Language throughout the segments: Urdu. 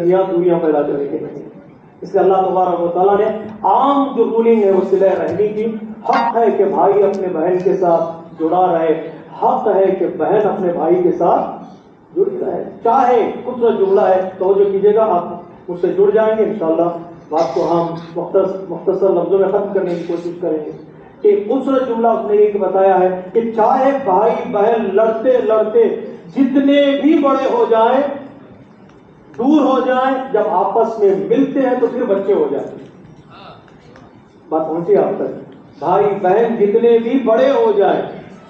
درمیان دوریاں پیدا کریں گے نہیں. اس لیے اللہ تبارک و تعالیٰ نے عام جو رولنگ ہے وہ صلہ رحمی کی. حق ہے کہ بھائی اپنے بہن کے ساتھ جڑا رہے، حق ہے کہ بہن اپنے بھائی کے ساتھ جڑی رہے. چاہے خوبصورت جملہ ہے، توجہ کیجیے گا، آپ مجھ سے جڑ جائیں گے انشاءاللہ. بات کو ہم مختصر لفظوں میں ختم کرنے کی کوشش کریں گے. کہ خوبصورت جملہ اس نے یہ بتایا ہے کہ چاہے بھائی بہن لڑتے لڑتے جتنے بھی بڑے ہو جائیں، دور ہو جائیں، جب آپس میں ملتے ہیں تو پھر بچے ہو جاتے ہیں. بات پہنچی آپ تک؟ بھائی بہن جتنے بھی بڑے ہو جائیں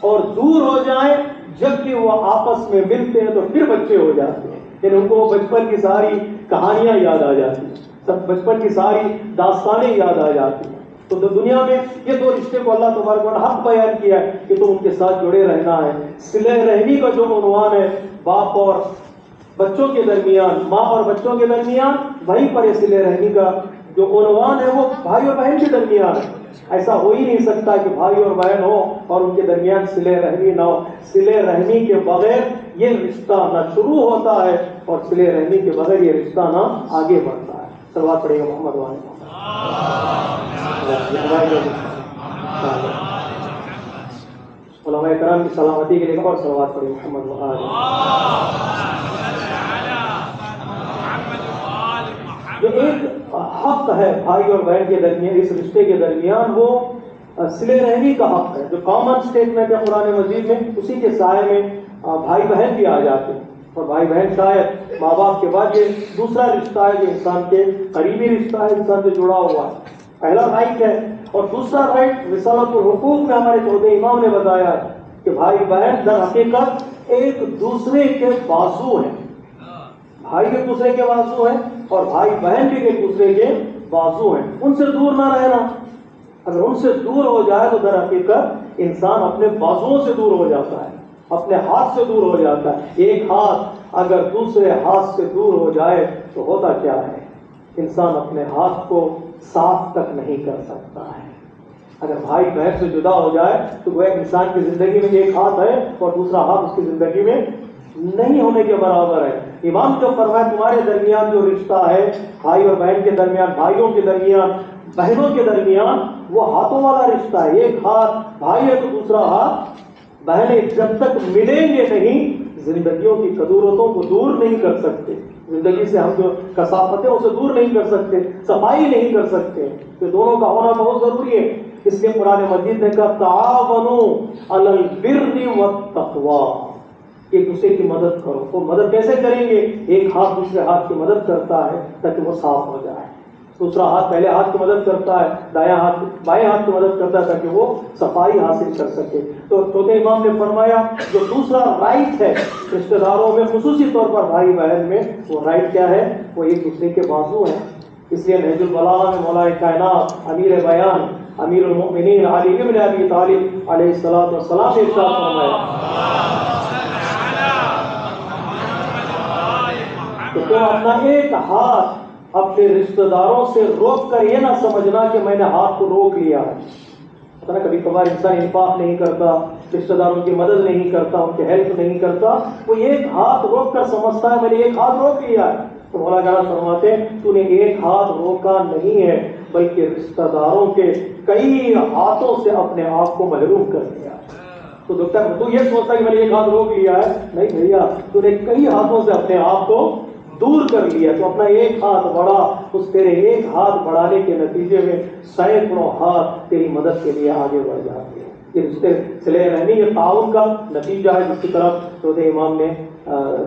اور دور ہو جائیں، جب کہ وہ آپس میں ملتے ہیں تو پھر بچے ہو جاتے ہیں. یعنی ان کو بچپن کی ساری کہانیاں یاد آ جاتی ہیں، سب بچپن کی ساری داستانیں یاد آ جاتی ہیں. تو دنیا میں یہ دو رشتے کو اللہ تبارک و تعالیٰ حق بیان کیا ہے کہ تم ان کے ساتھ جڑے رہنا ہے. صلہ رحمی کا جو عنوان ہے باپ اور بچوں کے درمیان، ماں اور بچوں کے درمیان، وہیں پر یہ صلہ رحمی کا جو عنوان ہے وہ بھائی اور بہن کے درمیان ہے. ایسا ہو ہی نہیں سکتا کہ بھائی اور بہن ہو اور ان کے درمیان صلہ رحمی نہ ہو. صلہ رحمی کے بغیر یہ رشتہ نہ شروع ہوتا ہے اور صلہ رحمی کے بغیر یہ رشتہ نہ آگے بڑھتا ہے. صلوات پڑھیے محمد وعلیہ علماء کرام کی سلامتی کے لیے اور صلوات پڑھیے محمد وعلیہ. جو ایک حق ہے بھائی اور بہن کے درمیان، اس رشتے کے درمیان، وہ صلہ رحمی کا حق ہے جو کامن اسٹیٹمنٹ ہے قرآن مجید میں. اسی کے سائے میں بھائی بہن بھی آ جاتے ہیں. اور بھائی بہن شاید ماں باپ کے بعد یہ دوسرا رشتہ ہے جو انسان کے قریبی رشتہ ہے، انسان سے جڑا ہوا ہے. پہلا رائٹ ہے. اور دوسرا رائٹ رسالت الحقوق میں ہمارے چوتھے امام نے بتایا ہے کہ بھائی بہن در حقیقت ایک دوسرے کے بازو ہیں. بھائی ایک دوسرے کے بازو ہیں اور بھائی بہن بھی ایک دوسرے کے بازو ہیں. ان سے دور نہ رہنا. اگر ان سے دور ہو جائے تو در حقیقت انسان اپنے بازوؤں سے دور ہو جاتا ہے، اپنے ہاتھ سے دور ہو جاتا ہے. ایک ہاتھ اگر دوسرے ہاتھ سے دور ہو جائے تو ہوتا کیا ہے؟ انسان اپنے ہاتھ کو صاف تک نہیں کر سکتا ہے. اگر بھائی بہن سے جدا ہو جائے تو وہ ایک انسان کی زندگی میں ایک ہاتھ ہے اور دوسرا ہاتھ اس کی زندگی میں نہیں ہونے کے برابر ہے. امام جو فرمایا تمہارے درمیان جو رشتہ ہے بھائی اور بہن کے درمیان، بھائیوں کے درمیان، بہنوں کے درمیان، وہ ہاتھوں والا رشتہ ہے. ایک ہاتھ بھائی ہے تو دوسرا ہاتھ بہن ہے. جب تک ملیں گے نہیں زندگیوں کی قدورتوں کو دور نہیں کر سکتے. زندگی سے ہم جو کثافتیں اسے دور نہیں کر سکتے، صفائی نہیں کر سکتے. تو دونوں کا ہونا بہت ضروری ہے. اس لیے قرآن مجید نے کہا تعاونوا علی البر والتقوی، ایک دوسرے کی مدد کرو. وہ مدد کیسے کریں گے؟ ایک ہاتھ دوسرے ہاتھ کی مدد کرتا ہے تاکہ وہ صاف ہو جائے. دوسرا ہاتھ پہلے ہاتھ کی مدد کرتا ہے، دایاں ہاتھ بائیں ہاتھ کی مدد کرتا ہے تاکہ وہ صفائی حاصل کر سکے. تو چوتھے امام نے فرمایا جو دوسرا رائٹ ہے رشتہ داروں میں، خصوصی طور پر بھائی بہن میں، وہ رائٹ کیا ہے؟ وہ ایک دوسرے کے بازو ہیں. اس لیے نہج البلاغہ میں مولا کائنات امیر بیان امیر المؤمنین علی ابن ابی طالب علیہ الصلوۃ والسلام نے ارشاد فرمایا کہ تم اپنا ایک ہاتھ اپنے رشتہ داروں سے روک کر یہ نہ سمجھنا کہ میں نے ہاتھ کو روک لیا ہے. پتہ نا کبھی کبھار انسان انفاق نہیں کرتا، رشتہ داروں کی مدد نہیں کرتا، ان کی ہیلپ نہیں کرتا، وہ ایک ہاتھ روک کر سمجھتا ہے میں نے ایک ہاتھ روک لیا ہے. تو مولا تعالیٰ فرماتے ہیں تو نے ایک ہاتھ روکا نہیں ہے بلکہ رشتہ داروں کے کئی ہاتھوں سے اپنے آپ کو محروم کر دیا. تو تو یہ سوچتا کہ میں نے ایک ہاتھ روک لیا ہے، نہیں بھیا، تو نے کئی ہاتھوں سے اپنے آپ کو دور کر لیا. تو اپنا ایک ہاتھ بڑھا، اس تیرے ایک ہاتھ بڑھانے کے نتیجے میں سینکڑوں ہاتھ تیری مدد کے لیے آگے بڑھ جاتے ہیں. یہ رشتے صلہ رحمی یہ تعاون کا نتیجہ ہے جس کی طرف چوتھے امام نے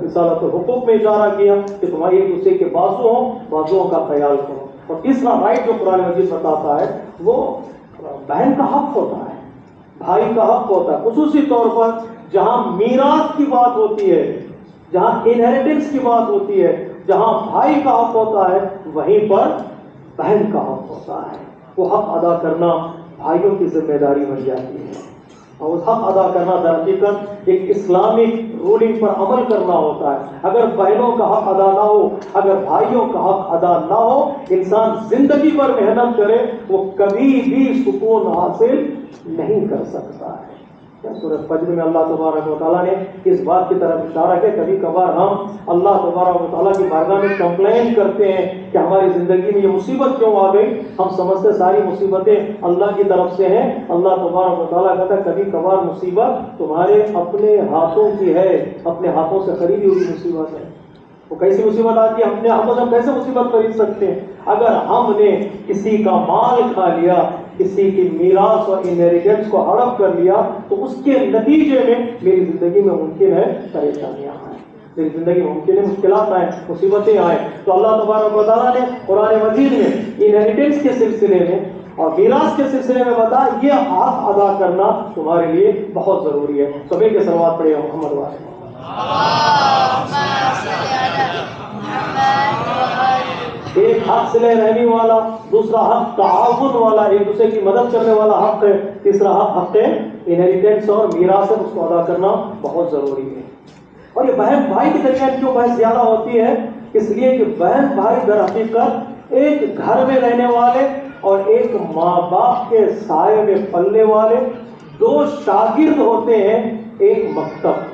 رسالت الحقوق میں اشارہ کیا کہ تمہاری ایک دوسرے کے بازو ہوں، بازوؤں کا خیال کرو. اور تیسرا رائٹ جو قرآن مجید بتاتا ہے وہ بہن کا حق ہوتا ہے، بھائی کا حق ہوتا ہے. خصوصی طور پر جہاں میراث کی بات ہوتی ہے، جہاں انہیریٹنس کی بات ہوتی ہے، جہاں بھائی کا حق ہوتا ہے وہیں پر بہن کا حق ہوتا ہے. وہ حق ادا کرنا بھائیوں کی ذمہ داری بن جاتی ہے. اور اس حق ادا کرنا در حقیقت ایک اسلامک رولنگ پر عمل کرنا ہوتا ہے. اگر بہنوں کا حق ادا نہ ہو، اگر بھائیوں کا حق ادا نہ ہو، انسان زندگی پر محنت کرے وہ کبھی بھی سکون حاصل نہیں کر سکتا ہے. سورہ فجر میں اللہ تبارک و تعالیٰ نے اس بات کی طرف اشارہ کیا کبھی کبھار ہم اللہ تبارک و تعالیٰ کی بارگاہ میں کمپلین کرتے ہیں کہ ہماری زندگی میں یہ مصیبت کیوں آ گئی. ہم سمجھتے ساری مصیبتیں اللہ کی طرف سے ہیں. اللہ تبارک و تعالیٰ کہتا ہے کبھی کبھار مصیبت تمہارے اپنے ہاتھوں کی ہے, اپنے ہاتھوں سے خریدی ہوئی مصیبت ہے. وہ کیسی مصیبت آتی ہے؟ اپنے ہاتھوں سے ہم کیسے مصیبت خرید سکتے ہیں؟ اگر ہم نے کسی کا مال کھا لیا, کسی کی میراث اور انہیریٹنس کو ہڑپ کر لیا, تو اس کے نتیجے میں میری زندگی میں ممکن ہے پریشانیاں آئیں, میری زندگی میں ممکن ہے مشکلات آئیں, مصیبتیں آئیں. تو اللہ تبارک و تعالیٰ نے قرآن مجید میں انہیریٹنس کے سلسلے میں اور میراث کے سلسلے میں بتا یہ حق ادا کرنا تمہارے لیے بہت ضروری ہے. سبھی کے صلوات پڑھے محمد والے. ایک حق صلہ رحمی والا, دوسرا حق تعاون والا, ایک دوسرے کی مدد کرنے والا حق ہے, تیسرا حق ہے انہیریٹنس اور میراث ہے, اس کو ادا کرنا بہت ضروری ہے. اور یہ بہن بھائی کے درمیان کیوں بحث زیادہ ہوتی ہے؟ اس لیے کہ بہن بھائی در حقیقت ایک گھر میں رہنے والے اور ایک ماں باپ کے سائے میں پلنے والے دو شاگرد ہوتے ہیں ایک مکتب.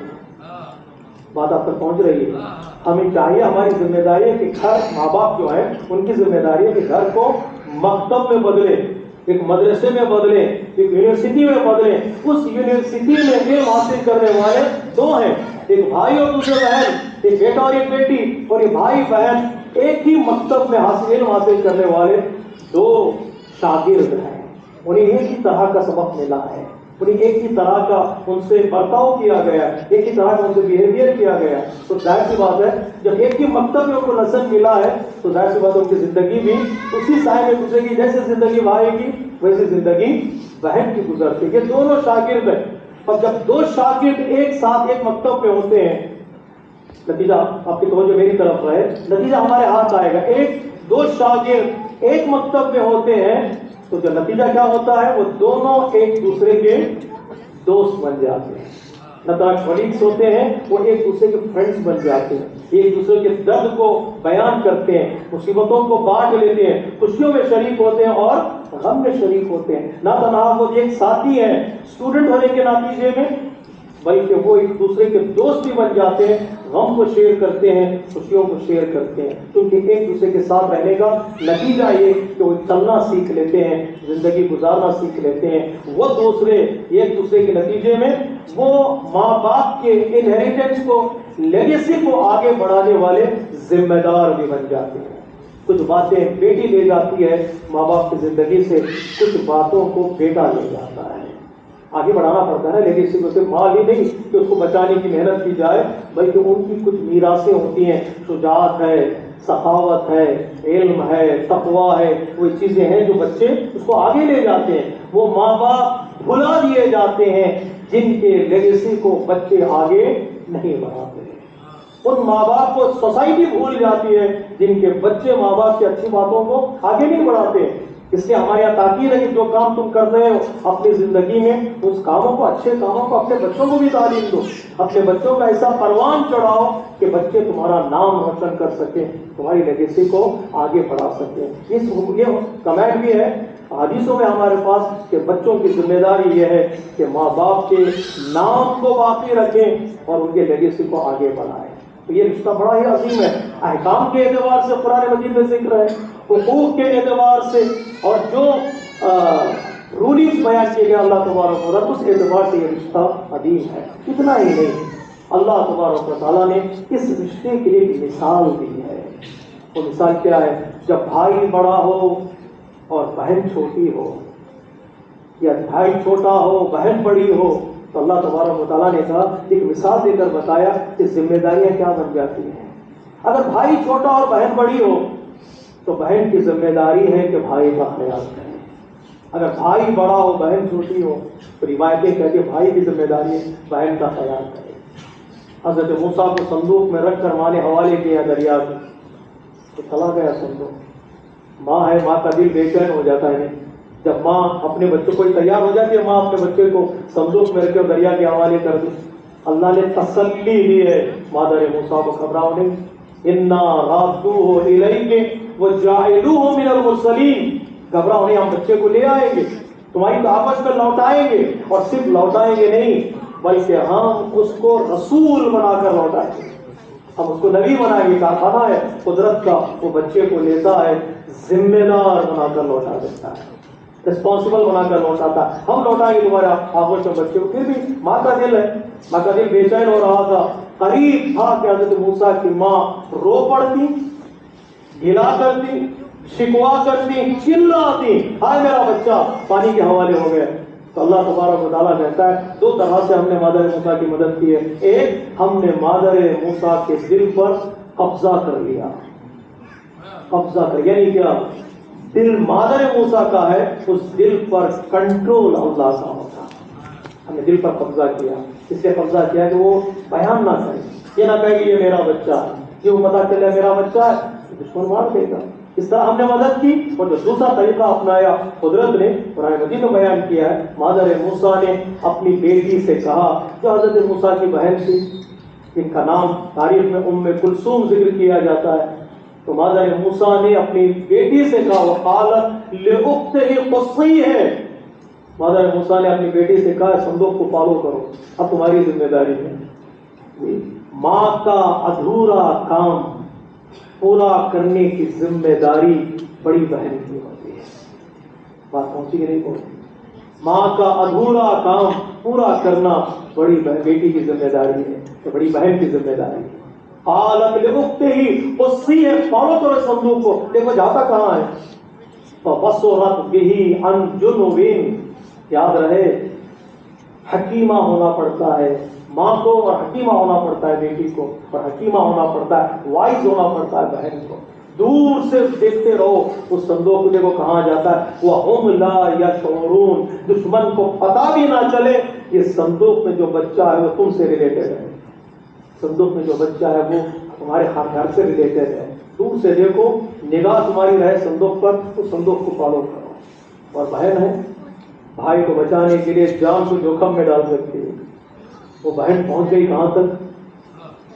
بات آپ تک پہنچ رہی ہے؟ ہمیں چاہیے, ہماری ذمہ داری ہے کہ گھر, ماں باپ جو ہیں ان کی ذمہ داری ہے کہ گھر کو مکتب میں بدلے, ایک مدرسے میں بدلے, ایک یونیورسٹی میں بدلے. اس یونیورسٹی میں علم حاصل کرنے والے دو ہیں, ایک بھائی اور دوسرے بہن, ایک بیٹا اور ایک بیٹی. اور یہ بھائی بہن ایک ہی مکتب میں علم حاصل کرنے والے دو شاگرد ہیں. انہیں ایک ہی طرح کا سبق ملا ہے, انہیں ایک ہی طرح کا ان سے برتاؤ کیا گیا, ایک ہی طرح کا ان سے بیہیویئر کیا گیا. تو ظاہر سی بات ہے جب ایک ہی مکتب میں ان کو نصب ملا ہے تو ظاہر سی بات ہے ان کی زندگی بھی اسی سائے میں گزرے گی. جیسے زندگی بھائی کی ویسے زندگی بہن کی گزرتی. یہ دونوں شاگرد ہیں, اور جب دو شاگرد ایک ساتھ ایک مکتب میں ہوتے ہیں, نتیجہ آپ کی توجہ میری طرف رہے, نتیجہ ہمارے ہاتھ آئے گا. دو شاگرد ایک مکتب میں ہوتے ہیں تو جو نتیجہ کیا ہوتا ہے, وہ دونوں ایک دوسرے کے دوست بن جاتے ہیں. نہ تو کولیگس ہوتے ہیں, وہ ایک دوسرے کے فرینڈس بن جاتے ہیں, ایک دوسرے کے درد کو بیان کرتے ہیں, مصیبتوں کو بانٹ لیتے ہیں, خوشیوں میں شریک ہوتے ہیں اور غم میں شریک ہوتے ہیں. نہ تنہا وہ ایک ساتھی ہے اسٹوڈنٹ ہونے کے نتیجے میں, بلکہ وہ ایک دوسرے کے دوست بھی بن جاتے ہیں, غم کو شیئر کرتے ہیں, خوشیوں کو شیئر کرتے ہیں. کیونکہ ایک دوسرے کے ساتھ رہنے کا نتیجہ یہ کہ وہ چلنا سیکھ لیتے ہیں, زندگی گزارنا سیکھ لیتے ہیں. وہ دوسرے ایک دوسرے کے نتیجے میں وہ ماں باپ کے انہیریٹنس کو, لیگیسی کو آگے بڑھانے والے ذمہ دار بھی بن جاتے ہیں. کچھ باتیں بیٹی لے جاتی ہے ماں باپ کی زندگی سے, کچھ باتوں کو بیٹا لے جاتا ہے. آگے بڑھانا پڑتا ہے, لیکن صرف اسے مال ہی نہیں کہ اس کو بچانے کی محنت کی جائے, بلکہ ان کی کچھ میراثیں ہوتی ہیں, شجاعت ہے, سخاوت ہے, علم ہے, تقویٰ ہے. وہ چیزیں ہیں جو بچے اس کو آگے لے جاتے ہیں. وہ ماں باپ بھلا دیے جاتے ہیں جن کے لیگیسی کو بچے آگے نہیں بڑھاتے. ان ماں باپ کو سوسائٹی بھول جاتی ہے جن کے بچے ماں باپ کی اچھی باتوں کو آگے نہیں بڑھاتے. اس لیے ہمارے یہاں تاکید ہے کہ جو کام تم کر رہے ہو اپنی زندگی میں, اس کاموں کو, اچھے کاموں کو اپنے بچوں کو بھی تعلیم دو. اپنے بچوں کا ایسا پروان چڑھاؤ کہ بچے تمہارا نام روشن کر سکیں, تمہاری لیگیسی کو آگے بڑھا سکیں. یہ کمنٹ بھی ہے حدیثوں میں ہمارے پاس کہ بچوں کی ذمہ داری یہ ہے کہ ماں باپ کے نام کو باقی رکھیں اور ان کے لیگیسی کو آگے بڑھائیں. تو یہ رشتہ بڑا ہی عظیم ہے. احکام کے اعتبار سے قرآن مجید میں ذکر ہے, حقوق کے اعتبار سے, اور جو رولنگس بیان کیے گئے اللہ تبارک و تعالیٰ, اس اعتبار سے یہ رشتہ عظیم ہے. اتنا ہی نہیں, اللہ تبارک و تعالیٰ نے اس رشتے کے لیے ایک مثال دی ہے. وہ مثال کیا ہے؟ جب بھائی بڑا ہو اور بہن چھوٹی ہو, یا بھائی چھوٹا ہو بہن بڑی ہو, تو اللہ تبارک و تعالیٰ نے کہا, ایک مثال دے کر بتایا کہ ذمہ داریاں کیا بن جاتی ہیں. اگر بھائی چھوٹا اور بہن بڑی ہو تو بہن کی ذمہ داری ہے کہ بھائی کا خیال کرے. اگر بھائی بڑا ہو بہن چھوٹی ہو تو روایتیں کہتی ہیں بھائی کی ذمہ داری ہے بہن کا خیال کرے. حضرت موسیٰ کو صندوق میں رکھ کر ماں نے حوالے کیا دریا کو, تو چلا گیا صندوق. ماں ہے, ماں کا دل بے چین ہو جاتا ہے. جب ماں اپنے بچوں کو تیار ہو جاتی ہے, ماں اپنے بچے کو صندوق میں رکھ کر دریا کے حوالے کر دی. اللہ نے تسلی دی ہے مادر موسیٰ کو, گھبراؤ نہیں, انا رادوہ الیک وجاعلوہ من المرسلین, گھبراؤ نہیں, ہم بچے کو لے آئیں گے, تمہاری تو آپس میں لوٹائیں گے، اور صرف لوٹائیں گے نہیں بلکہ ہم اس کو رسول بنا کر لوٹائیں گے، ہم اس کو نبی بنائیں گے۔ کارخانہ ہے قدرت کا، وہ بچے کو لیتا ہے ذمہ دار بنا کر لوٹا دیتا ہے، رسپانسبل بنا کر لوٹاتا ہے۔ ہم لوٹائیں گے تمہارے آگوش میں بچے کو۔ پھر بھی ماں کا دل ہے، ماں کا دل بے چین ہو رہا تھا، قریب تھا کہ حضرت موسیٰ کی ماں رو پڑتی، گلا کرتی، شکوا کرتی، چلاتی، ہائے میرا بچہ پانی کے حوالے ہو گیا۔ تو اللہ تبارک و تعالیٰ کہتا ہے دو طرح سے ہم نے مادر موسیٰ کی مدد کی ہے۔ ایک، ہم نے مادر موسیٰ کے دل پر قبضہ کر لیا، قبضہ کر، یعنی کیا؟ دل مادر موسیٰ کا ہے، اس دل پر کنٹرول اللہ کا ہوتا ہے۔ ہم نے دل پر قبضہ کیا، اس لیے قبضہ کیا کہ وہ بیان نہ کرے، یہ نہ کہے کہ یہ میرا بچہ ہے، یہ وہ پتہ چلے میرا بچہ ہے تو دشمن مار دے گا۔ اس طرح ہم نے مدد کی۔ اور جو دوسرا طریقہ اپنایا قدرت نے قرآن مجید میں بیان کیا ہے، مادر موسیٰ نے اپنی بیٹی سے کہا، جو حضرت موسیٰ کی بہن تھی، جن کا نام تاریخ میں کلثوم ذکر کیا جاتا ہے، تو مادر موسیٰ نے اپنی بیٹی سے کہا، وقالت لأختہ قصیہ، مادر موسیٰ نے اپنی بیٹی سے کہا صندوق کو فالو کرو، اب تمہاری ذمہ داری ہے۔ ماں کا ادھورا کام پورا کرنے کی ذمہ داری بڑی بہن کی ہوتی ہے۔ بات پہنچی کہ نہیں پہنچی؟ ماں کا ادھورا کام پورا کرنا بڑی بیٹی کی ذمہ داری ہے، بڑی بہن کی ذمہ داری ہے۔ قالت لأختہ قصیہ، فالو کرو صندوق کو، دیکھو جاتا کہاں ہے۔ فبصرت بہ عن جنب، یاد رہے حکیمہ ہونا پڑتا ہے ماں کو، اور حکیمہ ہونا پڑتا ہے بیٹی کو، اور حکیمہ ہونا پڑتا ہے، وائز ہونا پڑتا ہے بہن کو۔ دور سے دیکھتے رہو اس صندوق کو، دیکھو کہاں جاتا ہے۔ وَهُمْ لَا يَشْعُرُونَ، دشمن کو پتہ بھی نہ چلے یہ صندوق میں جو بچہ ہے وہ تم سے ریلیٹڈ ہے، صندوق میں جو بچہ ہے وہ تمہارے گھر سے ریلیٹڈ ہے۔ دور سے دیکھو، نگاہ تمہاری رہے صندوق پر، اس صندوق کو فالو کرو۔ اور بہن ہے، بھائی کو بچانے کے لیے جان کو جوخم میں ڈال سکتی ہے۔ وہ بہن پہنچ گئی کہاں تک؟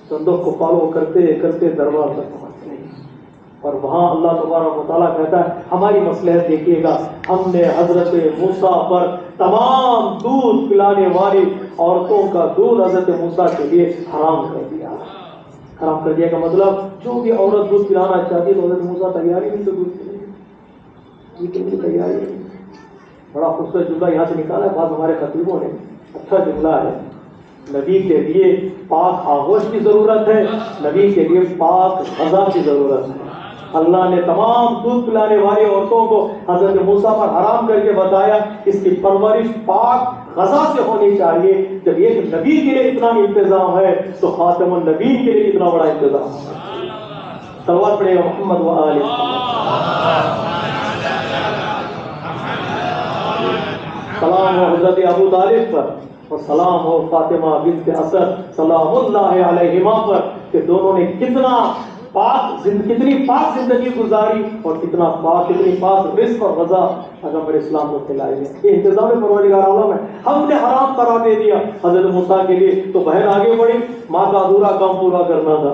صندوق کو فالو کرتے کرتے دربار تک پہنچ گئی، اور وہاں اللہ تبارک و تعالیٰ کہتا ہے ہماری مصلحت دیکھیے گا، ہم نے حضرت موسیٰ پر تمام دودھ پلانے والی عورتوں کا دودھ حضرت موسیٰ کے لیے حرام کر دیا۔ حرام کر دیا کا مطلب جو بھی عورت دودھ پلانا چاہتی ہے تو حضرت موسیٰ تیاری نہیں، تو دودھ پلانے کی تیاری نہیں۔ بڑا خوبصورت جملہ یہاں سے نکالا ہے بعض ہمارے خطیبوں نے، اچھا جملہ ہے۔ نبی کے لیے پاک آغوش کی ضرورت ہے، نبی کے لیے پاک غذا کی ضرورت ہے۔ اللہ نے تمام دودھ پلانے والی عورتوں کو حضرت موسیٰ پر حرام کر کے بتایا اس کی پرورش پاک غذا سے ہونی چاہیے۔ جب ایک نبی کے لیے اتنا انتظام ہے تو خاتم النبیین کے لیے اتنا بڑا انتظام ہے۔ صلوات پڑھے گا محمد و آل محمد۔ سلام ہو حضرت ابو طالب پر، اور سلام ہو فاطمہ بنت اسد سلام اللہ علیہما پر، کہ دونوں نے کتنا کتنی پاک زندگی گزاری اور کتنی پاک رزق اور غذا پیغمبر اسلام کو کھلائی ہے۔ یہ انتظام پروردگار عالم ہے۔ ہم نے حرام قرار دے دیا حضرت موسیٰ کے لیے، تو بہن آگے بڑھی، ماں کا ادھورا کام پورا کرنا تھا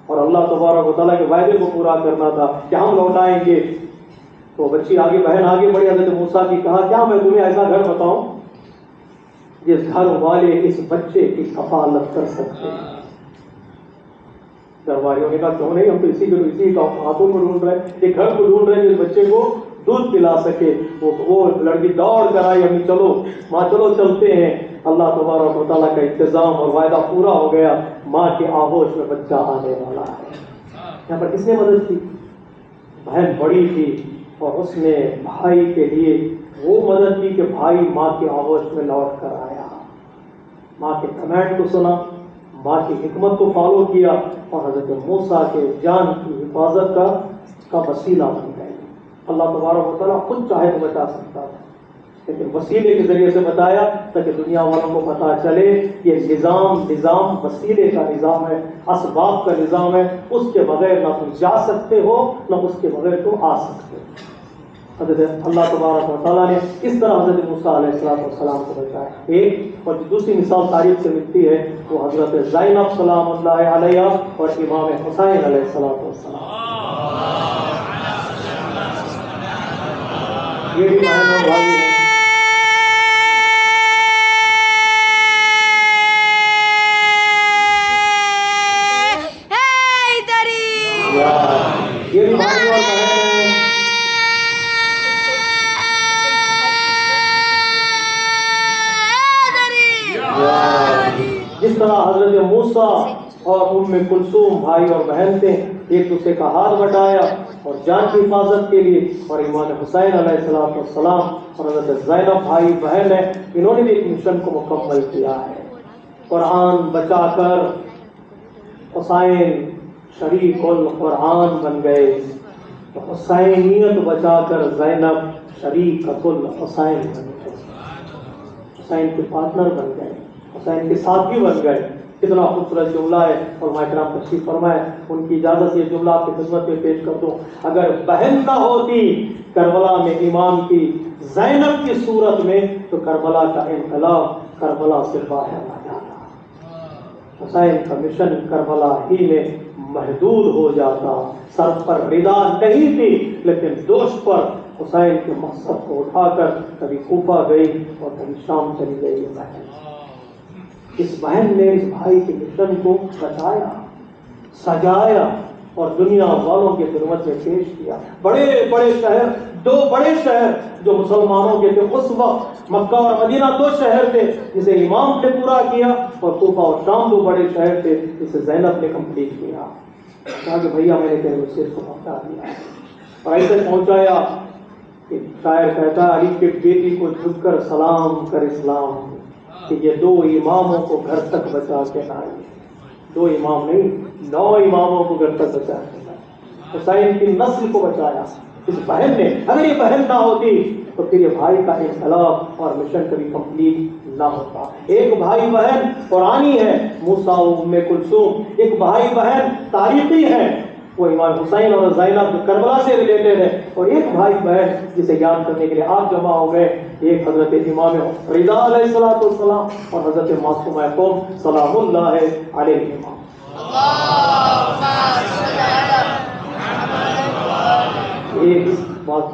اور اللہ تبارک و تعالیٰ کے وعدے کو پورا کرنا تھا کہ ہم لوٹائیں گے۔ تو بچی آگے، بہن آگے بڑھی، حضرت موسیٰ کی کہا کیا میں تمہیں ایسا گھر بتاؤں جس گھر والے اس بچے کی کفالت کر سکتے ہیں؟ گھر والیوں نے کہا کیوں نہیں، ہم تو اسی کا ہاتھوں کو ڈھونڈ رہے ہیں، ایک گھر کو ڈھونڈ رہے ہیں جس بچے کو دودھ پلا سکے۔ وہ لڑکی دوڑ کر آئی، امی چلو ماں چلو چلتے ہیں۔ اللہ تبارک و تعالیٰ کا انتظام اور وعدہ پورا ہو گیا، ماں کے آغوش میں بچہ آنے والا ہے۔ یہاں پر کس نے مدد کی؟ بہن بڑی تھی اور اس نے بھائی کے لیے وہ مدد کی کہ بھائی ماں کے آغوش میں لوٹ کر آیا، ماں کے کمانڈ کو سنا، ماں کی حکمت کو فالو کیا، اور حضرت موسیٰ کے جان کی حفاظت کا وسیلہ بن گئے۔ اللہ تبارک و تعالیٰ خود چاہے تو بچا سکتا تھا، لیکن وسیلے کے ذریعے سے بتایا تاکہ دنیا والوں کو پتہ چلے یہ نظام وسیلے کا نظام ہے، اسباب کا نظام ہے، اس کے بغیر نہ تم جا سکتے ہو نہ اس کے بغیر تم آ سکتے ہو۔ حضرت اللہ تبارک و تعالیٰ نے اس طرح حضرت موسیٰ علیہ السلام کو بچایا۔ ایک اور دوسری مثال تاریخ سے ملتی ہے وہ حضرت زینب سلام اللہ علیہ اور امام حسین علیہ السلام۔ یہ بھی بہن اور بھائی ہیں، اور بہنیں جس طرح حضرت موسیٰ اور ام کلثوم بھائی اور بہن تھے، ایک دوسرے کا ہاتھ بٹایا اور جان کی حفاظت کے لیے، اور امام حسین علیہ السلام اور حضرت زینب بھائی بہن ہیں، انہوں نے بھی ایک مشن کو مکمل کیا ہے۔ قرآن بچا کر حسین شریک القرآن بن گئے، حسینیت بچا کر زینب شریکۃ الحسین بن گئے، حسین کے پارٹنر بن گئے، حسین کے ساتھی بن گئے۔ کتنا خوبصورت جملہ ہے، اور محترم تشریف فرمائے، ان کی اجازت سے یہ جملہ آپ کی خدمت میں پیش کر دوں۔ اگر بہن نہ ہوتی کربلا میں امام کی زینب کی صورت میں، تو کربلا کا انقلاب کربلا سے باہر آ جاتا، حسین کا مشن کربلا ہی میں محدود ہو جاتا۔ سر پر ردا نہیں تھی، لیکن دوش پر حسین کے مقصد کو اٹھا کر کبھی کوفہ گئی اور کبھی شام چلی گئی۔ یہ بہن، اس بہن نے اس بھائی کے مشن کو بچایا، سجایا اور دنیا والوں کی خدمت میں پیش کیا۔ بڑے بڑے شہر، دو بڑے شہر جو مسلمانوں کے تھے اس وقت، مکہ اور مدینہ دو شہر تھے جسے امام نے پورا کیا، اور کوفہ اور شام دو بڑے شہر تھے جسے زینب نے کمپلیٹ کیا۔ کہا کہ بھیا میں نے تیرے مسجد کو پہنچا دیا، اور ایسے پہنچایا کہ شاعر کہتا ہے علی کی بیٹی کو جھک کر سلام کر اسلام، کہ یہ دو اماموں کو گھر تک بچا کے لائے۔ دو امام نہیں، 9 اماموں کو گھر تک بچا کے لائے، حسین کی نسل کو بچایا اس بہن نے۔ اگر یہ بہن نہ ہوتی تو پھر یہ بھائی کا انقلاب اور مشن کبھی کمپلیٹ نہ ہوتا۔ ایک بھائی بہن قرآنی ہے، موسیٰ و ام کلثوم، ایک بھائی بہن تاریخی ہے، وہ امام حسین اور زینب جو کربلا سے ریلیٹڈ ہے، اور ایک بھائی بہن جسے یاد کرنے کے لیے آپ جمع ہو گئے، ایک حضرت امام رضا علیہ السلام اور حضرت معصومہ قوم سلام اللہ علیہما۔ ایک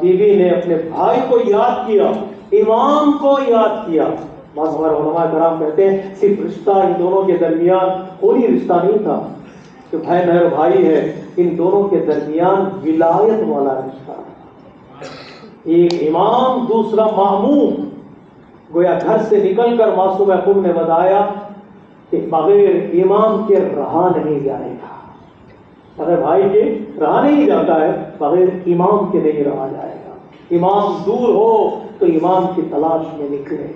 بیوی نے اپنے بھائی کو یاد کیا، امام کو یاد کیا۔ بعض ہمارے علماء کرام کہتے ہیں صرف رشتہ ان دونوں کے درمیان کوئی رشتہ نہیں تھا کہ بہن ہے اور بھائی ہے، ان دونوں کے درمیان ولایت والا رشتہ ہے۔ ایک امام دوسرا ماموم، گویا گھر سے نکل کر معصومہ قوم نے بتایا کہ بغیر امام کے رہا نہیں جائے گا، بغیر بھائی کے رہا نہیں جاتا ہے، بغیر امام کے نہیں رہا جائے گا۔ امام دور ہو تو امام کی تلاش میں نکلے،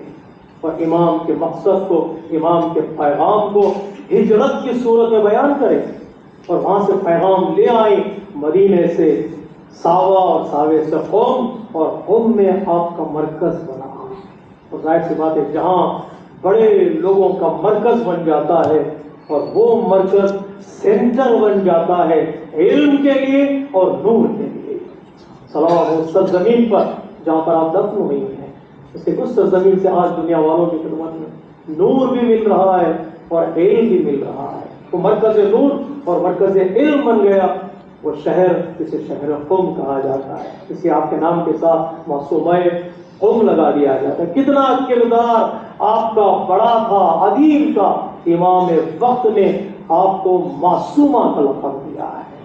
اور امام کے مقصد کو، امام کے پیغام کو ہجرت کی صورت میں بیان کرے، اور وہاں سے پیغام لے آئے مدینے سے ساوا، اور ساوے سے قوم، اور قوم میں آپ کا مرکز بنا۔ اور ظاہر سی بات ہے جہاں بڑے لوگوں کا مرکز بن جاتا ہے، اور وہ مرکز سینٹر بن جاتا ہے علم کے لیے اور نور کے لیے۔ سلام ہو سرزمین پر جہاں پر آپ دفن ہوئی ہیں، اس کے اس سرزمین سے آج دنیا والوں کی خدمت میں نور بھی مل رہا ہے اور علم بھی مل رہا ہے۔ تو مرکز نور اور مرکز علم بن گیا وہ شہر جسے شہر قم کہا جاتا ہے، اسے آپ کے نام کے ساتھ معصومہ قم لگا دیا جاتا ہے۔ کتنا کردار آپ کا بڑا تھا، عظیم تھا، امام وقت نے آپ کو معصومہ کا لقب دیا ہے۔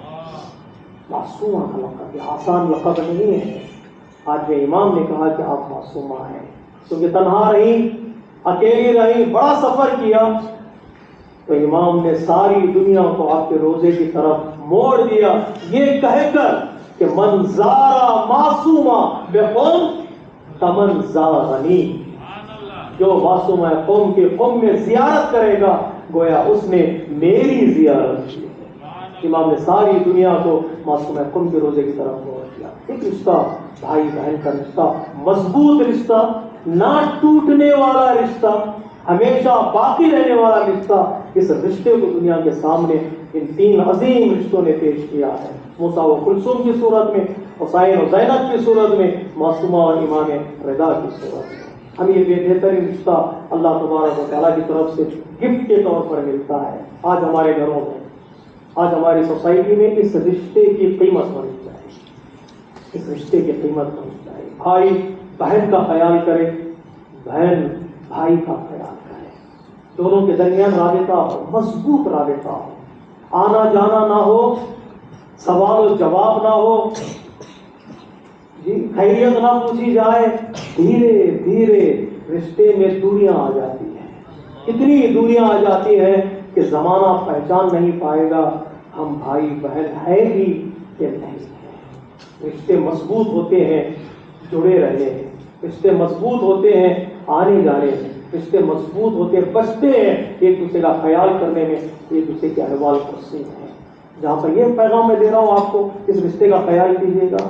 معصومہ کا لقب یہ آسان لقب نہیں ہے۔ آج کے امام نے کہا کہ آپ معصومہ ہیں، کیونکہ تنہا رہی، اکیلی رہی، بڑا سفر کیا، تو امام نے ساری دنیا کو آپ کے روزے کی طرف موڑ دیا، یہ کہہ کر کہ من زارا معصومہ بقوم کمن زارنی، جو معصومہ قوم کے قوم میں زیارت کرے گا گویا اس نے میری زیارت کی۔ امام نے ساری دنیا کو معصومہ قوم کے روزے کی طرف موڑ دیا۔ ایک رشتہ بھائی بہن کا رشتہ، مضبوط رشتہ، نہ ٹوٹنے والا رشتہ، ہمیشہ باقی رہنے والا رشتہ۔ اس رشتے کو دنیا کے سامنے ان 3 عظیم رشتوں نے پیش کیا ہے، موسیٰ و کلثوم کی صورت میں، حسین و زینب کی صورت میں، معصومہ اور امام رضا کی صورت میں۔ ہمیں یہ بہترین رشتہ اللہ تبارک و تعالیٰ کی طرف سے گفٹ کے طور پر ملتا ہے۔ آج ہمارے گھروں میں، آج ہماری سوسائٹی میں اس رشتے کی قیمت ہونی چاہیے، اس رشتے کی قیمت ہونی چاہیے۔ بھائی بہن کا خیال کرے، بہن بھائی کا خیال کرے، دونوں کے درمیان رابطہ ہو، مضبوط رابطہ ہو، آنا جانا نہ ہو، سوال و جواب نہ ہو جی، خیریت نہ پوچھی جائے، دھیرے دھیرے رشتے میں دوریاں آ جاتی ہیں، اتنی دوریاں آ جاتی ہیں کہ زمانہ پہچان نہیں پائے گا ہم بھائی بہن ہے بھی کہ نہیں ہے۔ رشتے مضبوط ہوتے ہیں جڑے رہنے ہیں، رشتے مضبوط ہوتے ہیں آنے جانے میں، رشتے مضبوط ہوتے ہیں بچتے ہیں ایک دوسرے کا خیال کرنے میں، ایک دوسرے کے احوال پرسیں ہیں۔ جہاں پر یہ پیغام میں دے رہا ہوں آپ کو، اس رشتے کا خیال کیجیے گا۔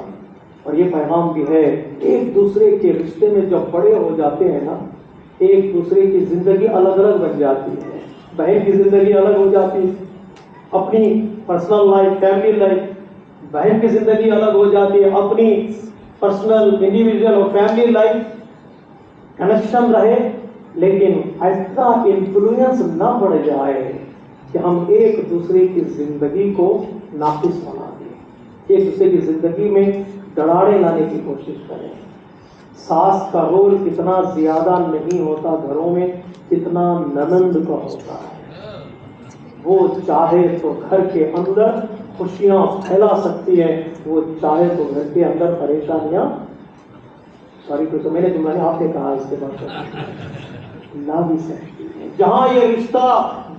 اور یہ پیغام بھی ہے، ایک دوسرے کے رشتے میں جب بڑے ہو جاتے ہیں نا، ایک دوسرے کی زندگی الگ الگ بن جاتی ہے۔ بہن کی زندگی الگ ہو جاتی ہے، اپنی پرسنل لائف، فیملی لائف، بہن کی زندگی الگ ہو جاتی ہے، اپنی پرسنل انڈیویجول اور فیملی لائف کنیکشن رہے، لیکن ایسا انفلوئنس نہ بڑھ جائے کہ ہم ایک دوسرے کی زندگی کو ناقص بنا دیں، ایک دوسرے کی زندگی میں دراڑیں لانے کی کوشش کریں۔ ساس کا رول اتنا زیادہ نہیں ہوتا گھروں میں جتنا ننند کا ہوتا ہے۔ وہ چاہے تو گھر کے اندر خوشیاں پھیلا سکتی ہے، وہ چاہے تو گھر کے اندر پریشانیاں میں نے آپ نے کہا اس کے بعد لا بھی سکتی ہے۔ جہاں یہ رشتہ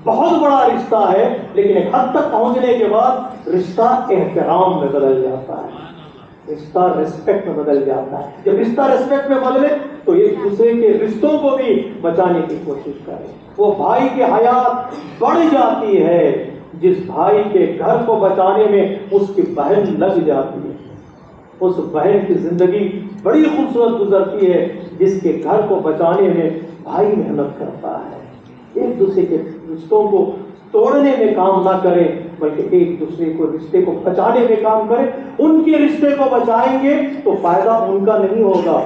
بہت بڑا رشتہ ہے، لیکن ایک حد تک پہنچنے کے بعد رشتہ احترام میں بدل جاتا ہے، رشتہ ریسپیکٹ میں بدل جاتا ہے۔ جب رشتہ ریسپیکٹ میں بدلے تو ایک دوسرے کے رشتوں کو بھی بچانے کی کوشش کرے۔ وہ بھائی کی حیات بڑھ جاتی ہے جس بھائی کے گھر کو بچانے میں اس کی بہن لگ جاتی ہے، اس بہن کی زندگی بڑی خوبصورت گزرتی ہے جس کے گھر کو بچانے میں بھائی محنت کرتا ہے۔ ایک دوسرے کے رشتوں کو توڑنے میں کام نہ کریں، بلکہ ایک دوسرے کو رشتے کو بچانے میں کام کریں۔ ان کے رشتے کو بچائیں گے تو فائدہ ان کا نہیں ہوگا،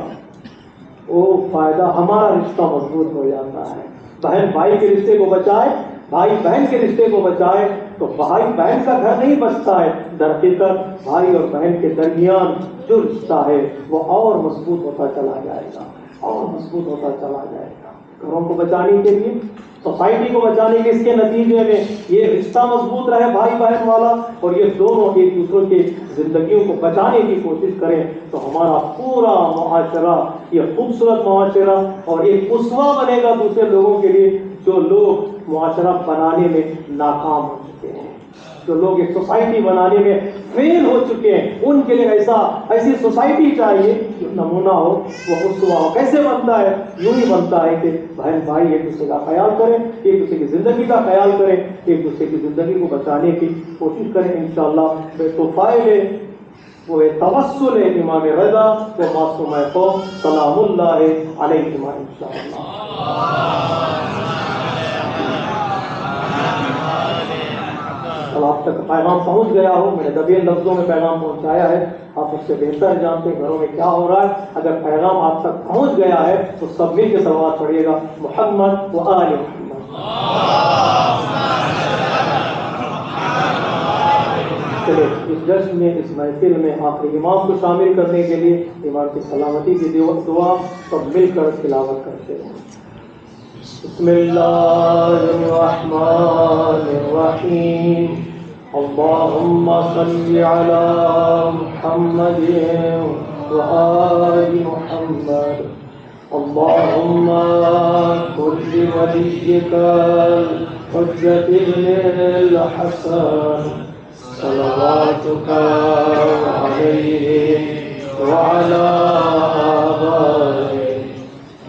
وہ فائدہ ہمارا رشتہ مضبوط ہو جاتا ہے۔ بہن بھائی کے رشتے کو بچائے، بھائی بہن کے رشتے کو بچائے تو بھائی بہن کا گھر نہیں بچتا ہے، در حقیقت بھائی اور بہن کے درمیان جو رشتہ ہے وہ اور مضبوط ہوتا چلا جائے گا، اور مضبوط ہوتا چلا جائے گا۔ گھروں کو بچانے کے لیے، سوسائٹی کو بچانے کے اس کے نتیجے میں یہ رشتہ مضبوط رہے بھائی بہن والا، اور یہ دونوں ایک دوسرے کی زندگیوں کو بچانے کی کوشش کریں، تو ہمارا پورا معاشرہ یہ خوبصورت معاشرہ اور ایک اسوہ بنے گا دوسرے لوگوں کے لیے، جو لوگ معاشرہ بنانے میں ناکام ہو چکے ہیں، جو لوگ ایک سوسائٹی بنانے میں فیل ہو چکے ہیں، ان کے لیے ایسی سوسائٹی چاہیے جو نمونہ ہو، وہ اسوہ ہو۔ کیسے بنتا ہے؟ یوں ہی بنتا ہے کہ بہن بھائی ایک دوسرے کا خیال کریں، ایک دوسرے کی زندگی کا خیال کریں، ایک دوسرے کی زندگی کو بچانے کی کوشش کریں۔ انشاءاللہ بے توفائل وہ توسل امام رضا و معصوم قوم سلام اللہ علیہما انشاءاللہ۔ آپ تک پیغام پہنچ گیا ہو، میں نے دبے لفظوں میں پیغام پہنچایا ہے، آپ اس سے بہتر جانتے ہیں گھروں میں کیا ہو رہا ہے۔ اگر پیغام آپ تک پہنچ گیا ہے تو سب مل کے صلوات پڑھیے گا، محمد و آل محمد۔ چلے اس جشن میں، اس محفل میں آخری امام کو شامل کرنے کے لیے امام کی سلامتی کی دعا سب مل کر تلاوت کرتے ہیں۔ بسم اللہ الرحمن الرحیم، اللہم صل علی محمد وآل محمد، اللہم کن لولیک الحجۃ ابن الحسن صلواتک علیہ وعلی آبائہ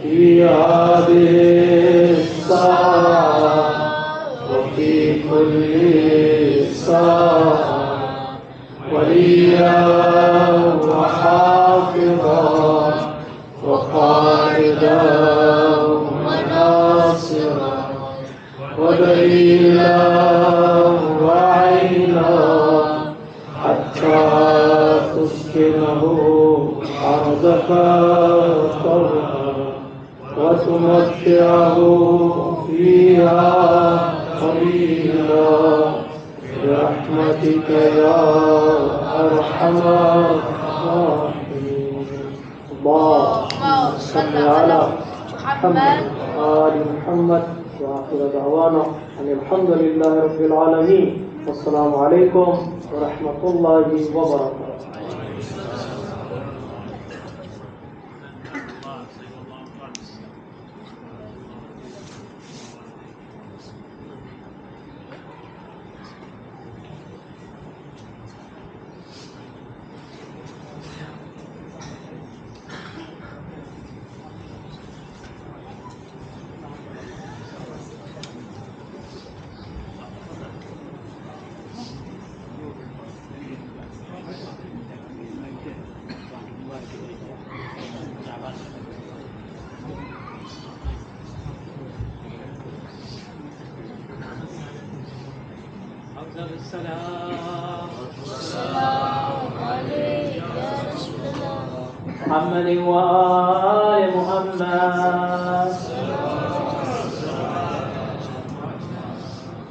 فی هذه الساعة وفي كل ساعة وليا وحافظا وقائدا وناصرا ودليلا وعينا حتى تسكنه أرضك طوعا وتمتعه فيها طويلا برحمتك يا أرحم الراحمين۔ اللهم صل على محمد وآل محمد وآخر دعوانا أن الحمد لله رب العالمين۔ السلام علیکم ورحمۃ اللہ وبرکاتہ. محمد وآل محمد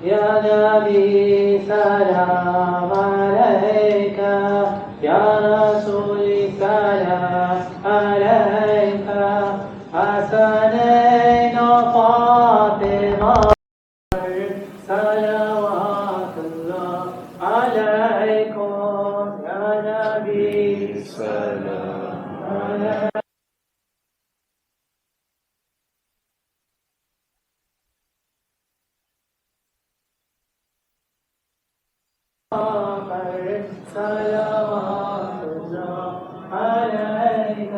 یا نبی سلام علیک یا رسول سلام علیک حسنین و فاطمہ صلوات اللہ علیکم یا نبی سلام علیک. صلوات اللہ علیک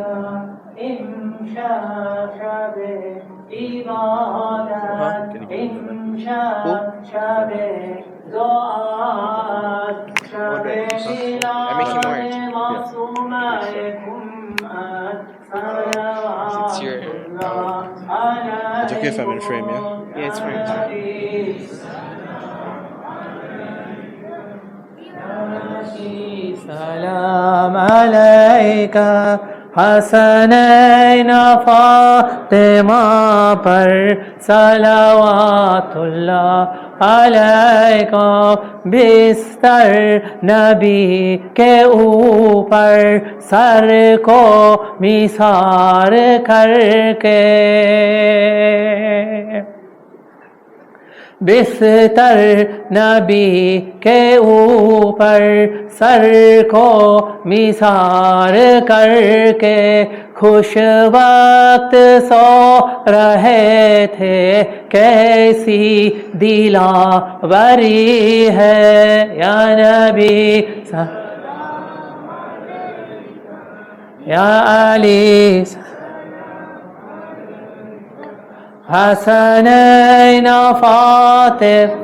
امشا شب عبادت امشا شب دعات شب میلاد معصومہ امت صلوات اللہ علیک. It's okay if I'm in frame, yeah? Yeah, it's fine. سلام علیک حسنین فاطمہ پر صلوات اللہ علیکم. بستر نبی کے اوپر سر کو نثار کر کے بستر نبی کے اوپر سر کو نثار کر کے خوش وقت سو رہے تھے کیسی دلاوری ہے یا نبی یا علی حسنین فاطمہ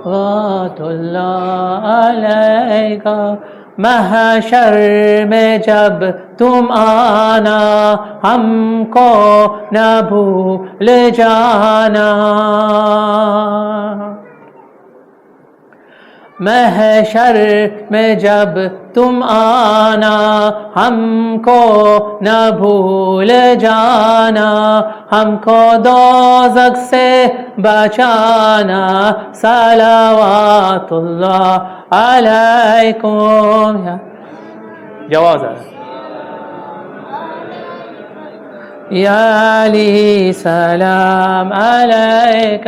صلوات اللہ علیک. محشر میں جب تم آنا ہم کو نہ بھول جانا. محشر میں جب تم آنا ہم کو نہ بھول جانا. ہم کو دوزخ سے بچانا. صلوات اللہ علیکم. جواز ہے یا علی سلام علیک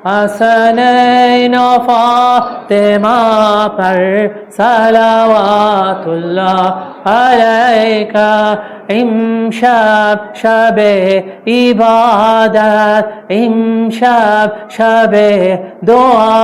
حسنین و فاطمہ پر صلوات اللہ علیک. امشب شب عبادت امشب شب دعا